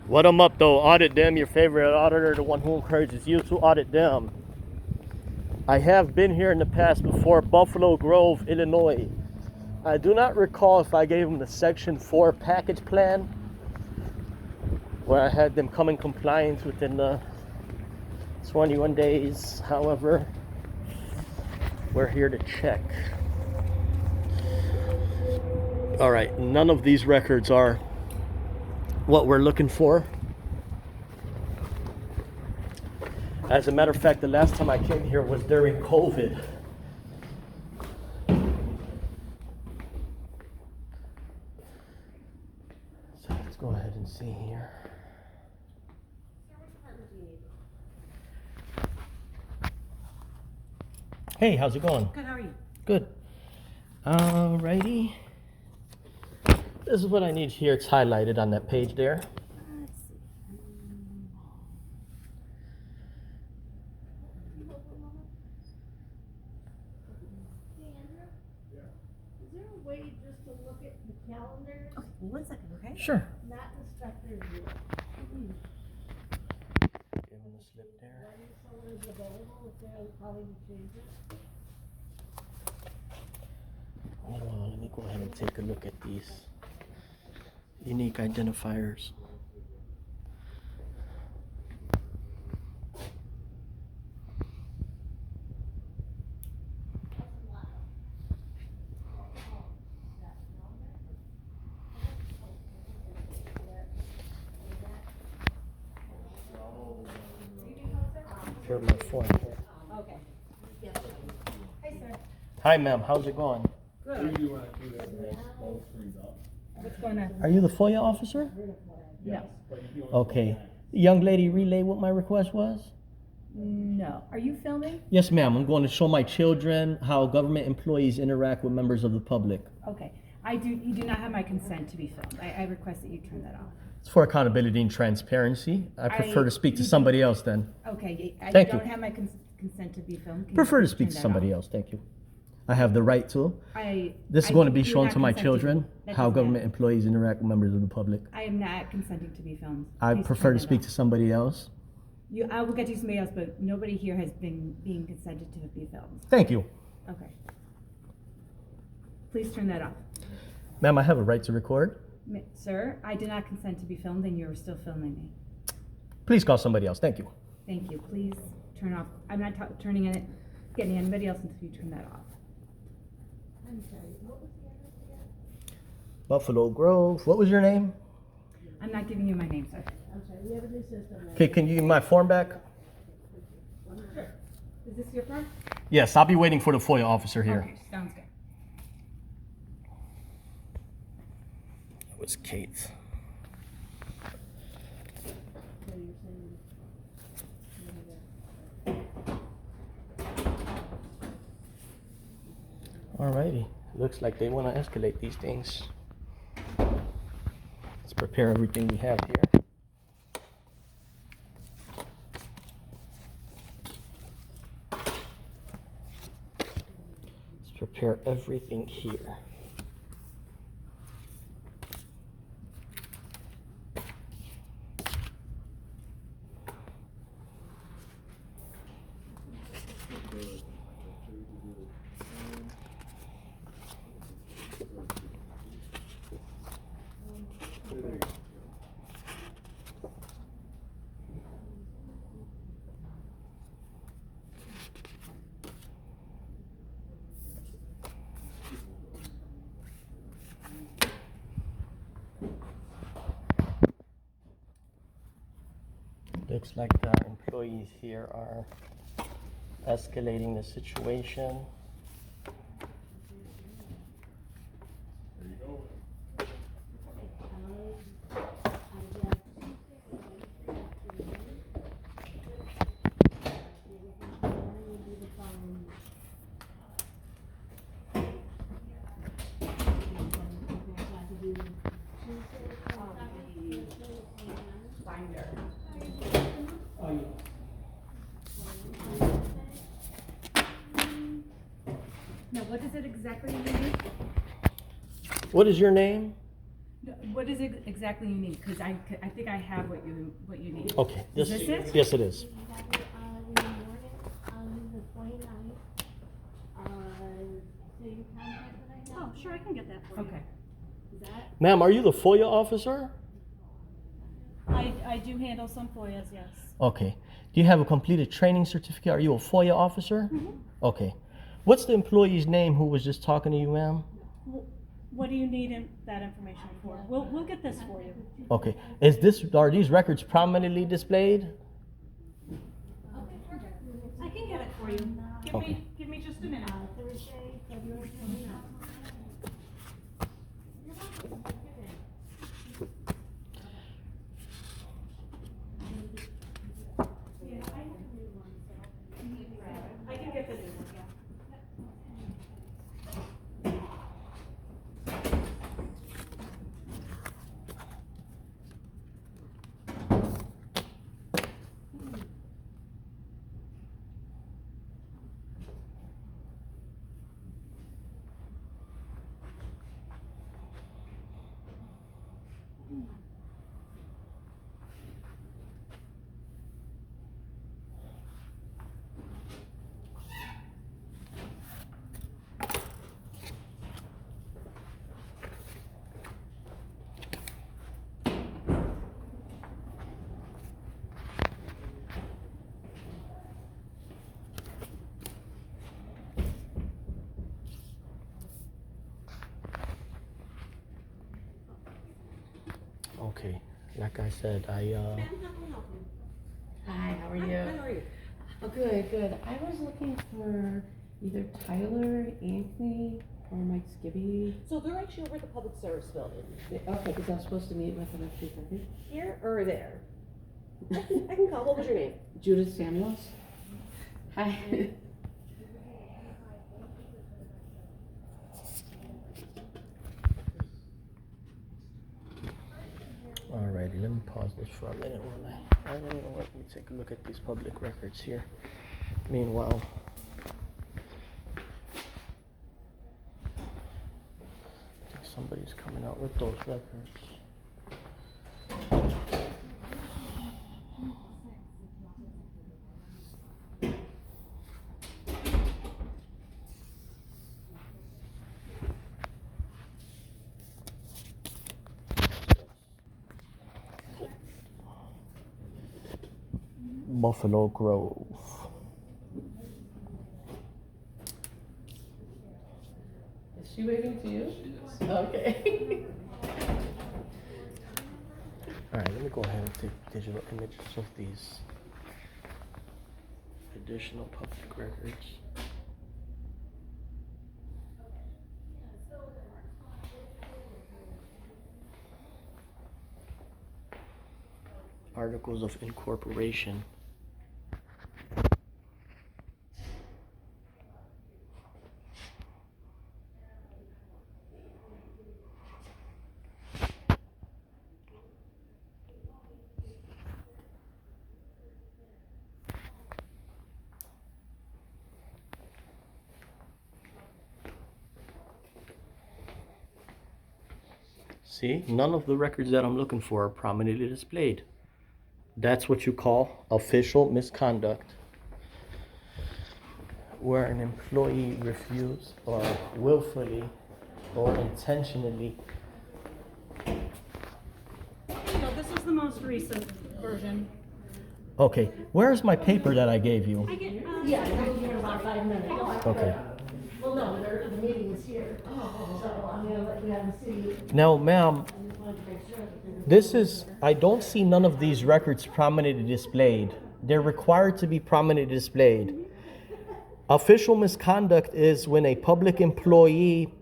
What I'm up though, audit them, your favorite auditor, the one who encourages you to audit them. I have been here in the past before, Buffalo Grove, Illinois. I do not recall if I gave them the Section 4 package plan, where I had them come in compliance within the 21 days. However, we're here to check. All right, none of these records are what we're looking for. As a matter of fact, the last time I came here was during COVID. So let's go ahead and see here. Hey, how's it going? Good, how are you? Good. Alrighty. This is what I need here. It's highlighted on that page there. Let's see. Hey, Andrew? Yeah. Is there a way just to look at the calendars? Okay, 1 second, okay? Sure. Not inspector view. Give him the slip there. When someone is available, if they're calling to change it. Hold on, let me go ahead and take a look at these unique identifiers. Here's my phone here. Okay. Yes. Hi, sir. Hi, ma'am. How's it going? Good. What's going on? Are you the FOIA officer? No. Okay. Young lady, relay what my request was? No. Are you filming? Yes, ma'am. I'm going to show my children how government employees interact with members of the public. Okay. You do not have my consent to be filmed. I request that you turn that off. It's for accountability and transparency. I prefer to speak to somebody else then. Okay. I Thank you. don't have my consent to be filmed. Can you Prefer to please speak turn to that somebody off? else. Thank you. I have the right to. This is I going to be do shown not to my consent children that how doesn't government matter. employees interact with members of the public. I am not consenting to be filmed. I Please prefer turn to that speak off. to somebody else. I will get you somebody else, but nobody here has been being consented to be filmed. Thank you. Okay. Please turn that off. Ma'am, I have a right to record. Sir, I did not consent to be filmed and you're still filming me. Please call somebody else. Thank you. Thank you. Please turn off. I'm not getting anybody else until you turn that off. I'm sorry, what was the address again? Buffalo Grove. What was your name? I'm not giving you my name, sir. I'm sorry, we have a new system. Okay, can you give me my form back? Sure. Is this your phone? Yes, I'll be waiting for the FOIA officer here. Okay, sounds good. It was Kate. Alrighty, looks like they want to escalate these things. Let's prepare everything we have here. Let's prepare everything here. Looks like the employees here are escalating the situation. Binder. Now, what is it exactly you need? What is your name? what is it exactly you need? Because I think I have what you need. Okay. Is this it? Yes, it is. We have it, in the morning, on the 29th. So your contract that I have. Oh, sure, I can get that for you. Okay. Is that? Ma'am, are you the FOIA officer? I do handle some FOIAs, yes. Okay. Do you have a completed training certificate? Are you a FOIA officer? Okay. What's the employee's name who was just talking to you, ma'am? What do you need that information for? We'll get this for you. Okay. Are these records prominently displayed? I can get it for you. Okay. Give me just a minute. Thursday, February 29th. I can get the new one, yeah. Okay. Like I said, Hi, how are you? How are you? Oh, good, good. I was looking for either Tyler, Anthony, or Mike Skibby. So they're actually over at the public service building. Okay, because I was supposed to meet with them at 2:30. Here or there? I can call. What was your name? Judith Samuels. Hi. alrighty, let me pause this for a minute while I don't know, let me take a look at these public records here. Meanwhile, I think somebody's coming out with those records. Buffalo Grove. Is she waving to you? She is. Okay. Alright, let me go ahead and take digital images of these additional public records. Articles of incorporation. See, none of the records that I'm looking for are prominently displayed. That's what you call official misconduct, where an employee refused or willfully or intentionally. Here you go. This is the most recent version. Okay, where's my paper that I gave you? I get, Yeah, I was here in about 5 minutes. Okay. Well, no, the meeting was here. So I'm gonna let you have the city. Now, ma'am, I just wanted to make sure that this is, I don't see none of these records prominently displayed. They're required to be prominently displayed. Official misconduct is when a public employee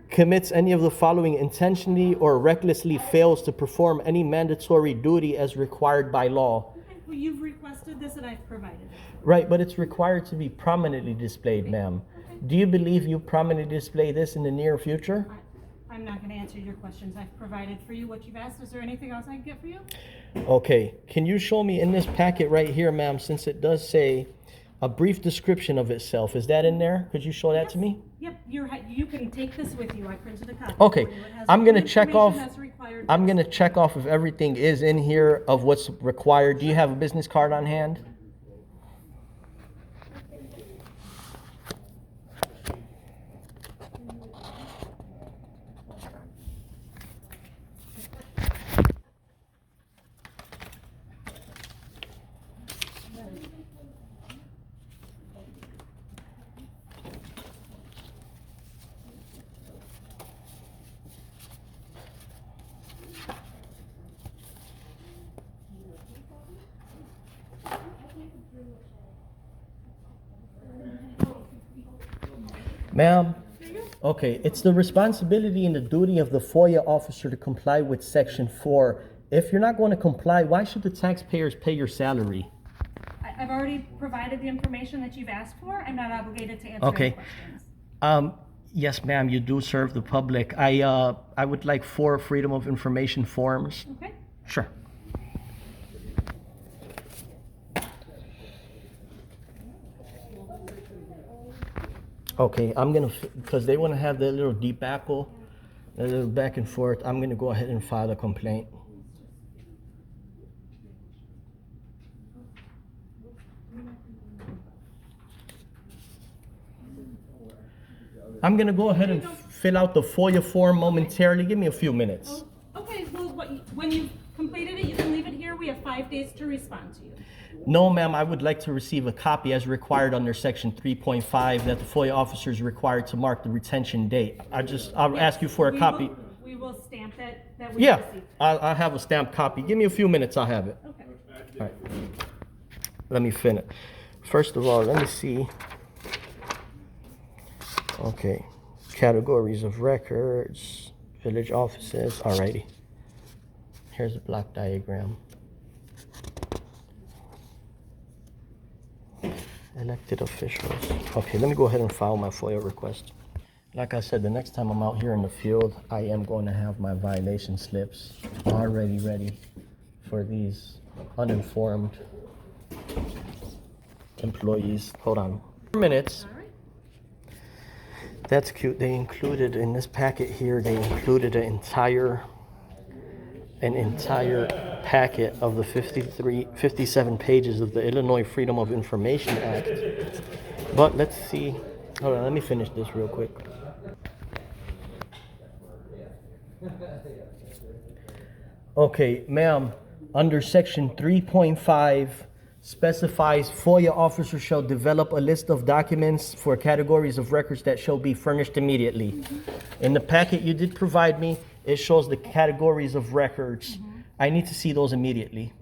commits any of the following intentionally or recklessly fails to perform any mandatory duty as required by law. okay, well, you've requested this and I've provided it. Right, but it's required to be prominently displayed, ma'am. Do you believe you prominently display this in the near future? I'm not gonna answer your questions. I've provided for you what you've asked. Is there anything else I can get for you? Okay, can you show me in this packet right here, ma'am, since it does say A brief description of itself. Is that in there? Could you show that to me? Yep, you can take this with you. I printed a copy. Okay, for you. It has I'm all gonna the check off. information as required. I'm gonna check off if everything is in here of what's required. Do you have a business card on hand? Ma'am, okay, it's the responsibility and the duty of the FOIA officer to comply with Section 4. If you're not going to comply, why should the taxpayers pay your salary? I've already provided the information that you've asked for. I'm not obligated to answer Okay. any questions. Yes, ma'am, you do serve the public. I would like 4 Freedom of Information forms. Okay? Sure. Okay, I'm gonna, because they want to have their little debacle, a little back and forth, I'm gonna go ahead and file a complaint. I'm gonna go ahead and fill out the FOIA form momentarily. Give me a few minutes. Okay, well, when you've completed it, you can leave it here. We have 5 days to respond to you. No, ma'am, I would like to receive a copy as required under Section 3.5 that the FOIA officer is required to mark the retention date. I'll ask you for a copy. We will stamp it that we Yeah, received. I'll have a stamped copy. Give me a few minutes, I'll have it. Okay. All right. Let me finish. First of all, let me see. Okay, categories of records, village offices, alrighty. Here's a block diagram. Elected officials. Okay, let me go ahead and file my FOIA request. Like I said, the next time I'm out here in the field, I am going to have my violation slips already ready for these uninformed employees. Hold on. 4 minutes. All right. That's cute. They included in this packet here, they included an entire packet of the 57 pages of the Illinois Freedom of Information Act. But let's see. Hold on, let me finish this real quick. Okay, ma'am, under Section 3.5 specifies FOIA officer shall develop a list of documents for categories of records that shall be furnished immediately. In the packet you did provide me, it shows the categories of records. I need to see those immediately,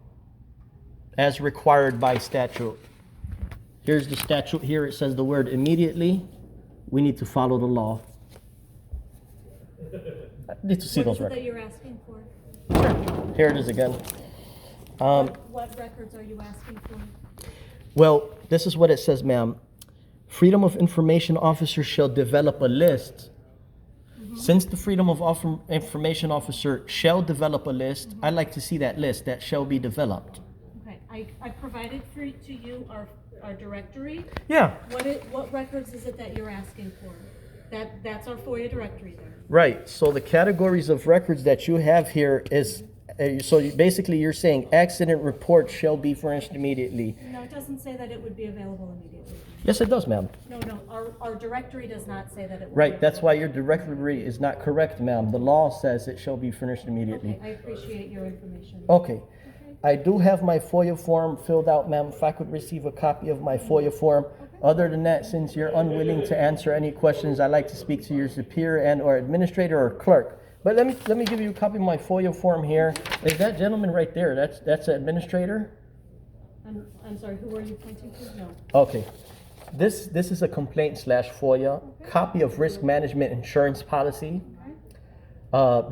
as required by statute. Here's the statute here. It says the word immediately. We need to follow the law. I need to see those What is records. it that you're asking for? Here it is again. What records are you asking for? Well, this is what it says, ma'am. Freedom of Information officer shall develop a list. Since the Freedom of Information officer shall develop a list, I'd like to see that list that shall be developed. Okay, I provided to you our directory. Yeah, What records is it that you're asking for? That's our FOIA directory there. right. So the categories of records that you have here is, basically you're saying accident report shall be furnished immediately. No, it doesn't say that it would be available immediately. Yes, it does, ma'am. No, our directory does not say that it would. Right, that's why your directory is not correct, ma'am. The law says it shall be furnished immediately. Okay, I appreciate your information. Okay. I do have my FOIA form filled out, ma'am. If I could receive a copy of my FOIA form. Other than that, since you're unwilling to answer any questions, I'd like to speak to your superior and or administrator or clerk. But let me give you a copy of my FOIA form here. Is that gentleman right there? That's an administrator? I'm sorry, who are you pointing to? No. Okay. This is a complaint / FOIA. Copy of risk management insurance policy.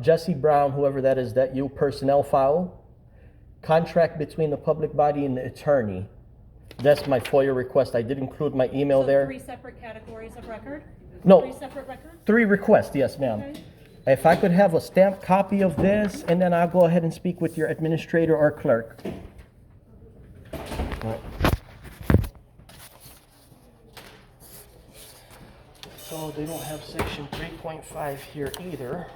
Jesse Brown, whoever that is, that you personnel file. Contract between the public body and the attorney. That's my FOIA request. I did include my email So there. 3 separate categories of record? No. 3 separate records? 3 requests, yes, ma'am. Okay. If I could have a stamped copy of this, and then I'll go ahead and speak with your administrator or clerk. All right. So they don't have section 3.5 here either.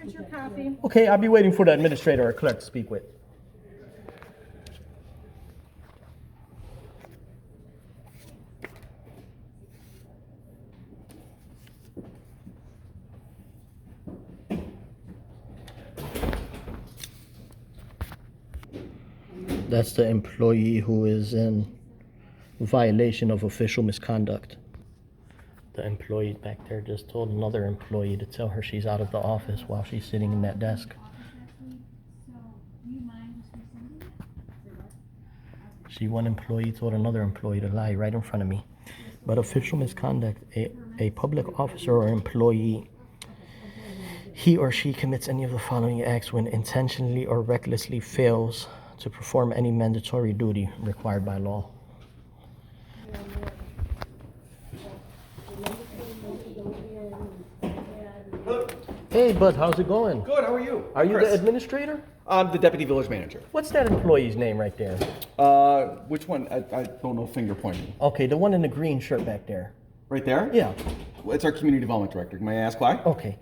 Here's your copy. Okay, I'll be waiting for the administrator or clerk to speak with. That's the employee who is in violation of official misconduct. The employee back there just told another employee to tell her she's out of the office while she's sitting in that desk. One employee told another employee to lie right in front of me. But official misconduct, a public officer or employee, he or she commits any of the following acts when intentionally or recklessly fails to perform any mandatory duty required by law. Hey, bud, how's it going? Good, how are you? Are you Chris. the administrator? I'm the deputy village manager. What's that employee's name right there? Which one? I don't know, finger pointing. Okay, the one in the green shirt back there. Right there? Yeah. Well, it's our community development director. May I ask why? Okay.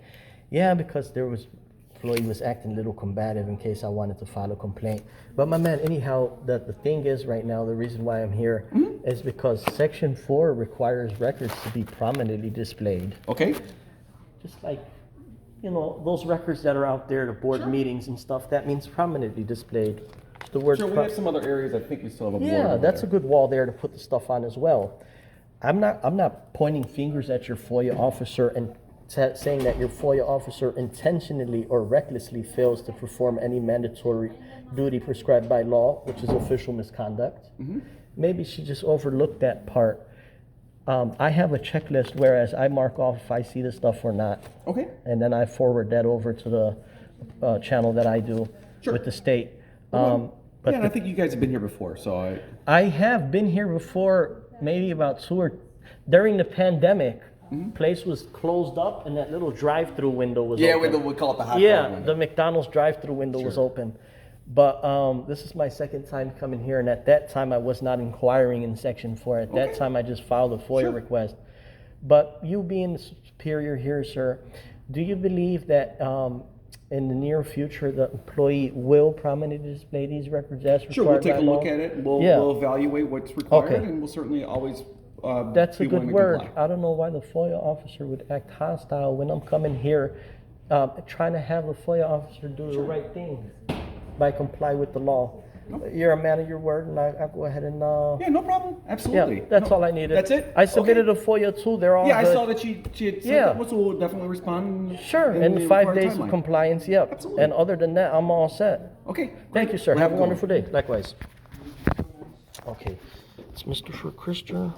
Yeah, because employee was acting a little combative in case I wanted to file a complaint. But my man, anyhow, the thing is right now, the reason why I'm here is because Section 4 requires records to be prominently displayed. Okay. Just like, those records that are out there, the board meetings and stuff, that means prominently displayed. The word Sure, we have some other areas I think we still have a board yeah, over that's there. a good wall there to put the stuff on as well. I'm not pointing fingers at your FOIA officer and saying that your FOIA officer intentionally or recklessly fails to perform any mandatory duty prescribed by law, which is official misconduct. Maybe she just overlooked that part. I have a checklist, whereas I mark off if I see the stuff or not. Okay. And then I forward that over to the channel that I do Sure. with the state. But But yeah, and I think you guys have been here before, so I have been here before, maybe about during the pandemic. Place was closed up, and that little drive-through window was open. we call it the hot dog Yeah, window. the McDonald's drive-through window was Sure. open. But this is my second time coming here, and at that time I was not inquiring in Section 4. At that Okay. time I just filed a FOIA Sure. request. But you being the superior here, sir, do you believe that in the near future the employee will prominently display these records as required Sure, we'll take by a look law? at it. We'll, Yeah. we'll evaluate what's required, Okay. and we'll certainly always That's a be willing good to word. comply. I don't know why the FOIA officer would act hostile when I'm coming here trying to have the FOIA officer do the right thing by comply with the law. You're a man of your word, and I'll go ahead and Yeah, no problem. Absolutely. yeah, that's No, all I needed. That's it? I submitted Okay. a FOIA too. They're all Yeah, I good. saw that she had sent Yeah. that one, so we'll definitely respond. Sure, in the the 5 required days of timeline. compliance, yep. Absolutely. And other than that, I'm all set. Okay. Thank great. you, sir. We'll Have a it going. wonderful day. Likewise. Okay, it's Mr. Christopher.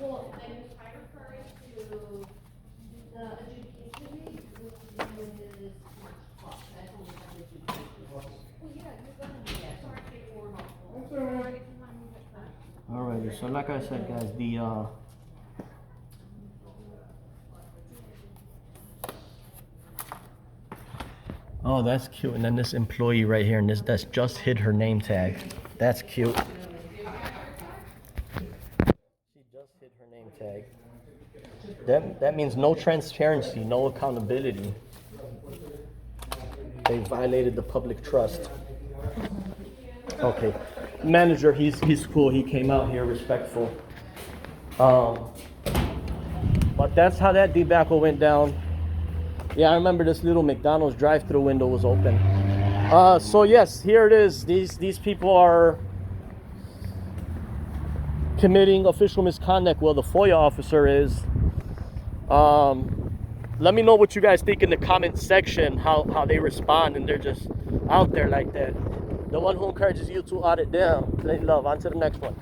Well, I referring to the adjudication week, which is March 12th. That's when we have the adjudication. Well, yeah, you're gonna be there. Sorry to make it more helpful. Alrighty, so like I said, guys, oh, that's cute. And then this employee right here, and that's just hid her name tag. That's cute. She just hid her name tag. That means no transparency, no accountability. They violated the public trust. Okay, manager, he's cool. He came out here respectful. But that's how that debacle went down. Yeah, I remember this little McDonald's drive-through window was open. So yes, here it is. These people are committing official misconduct. Well, the FOIA officer is. Let me know what you guys think in the comment section. How they respond, and they're just out there like that. the one who encourages you to audit them. Plenty love. On to the next one.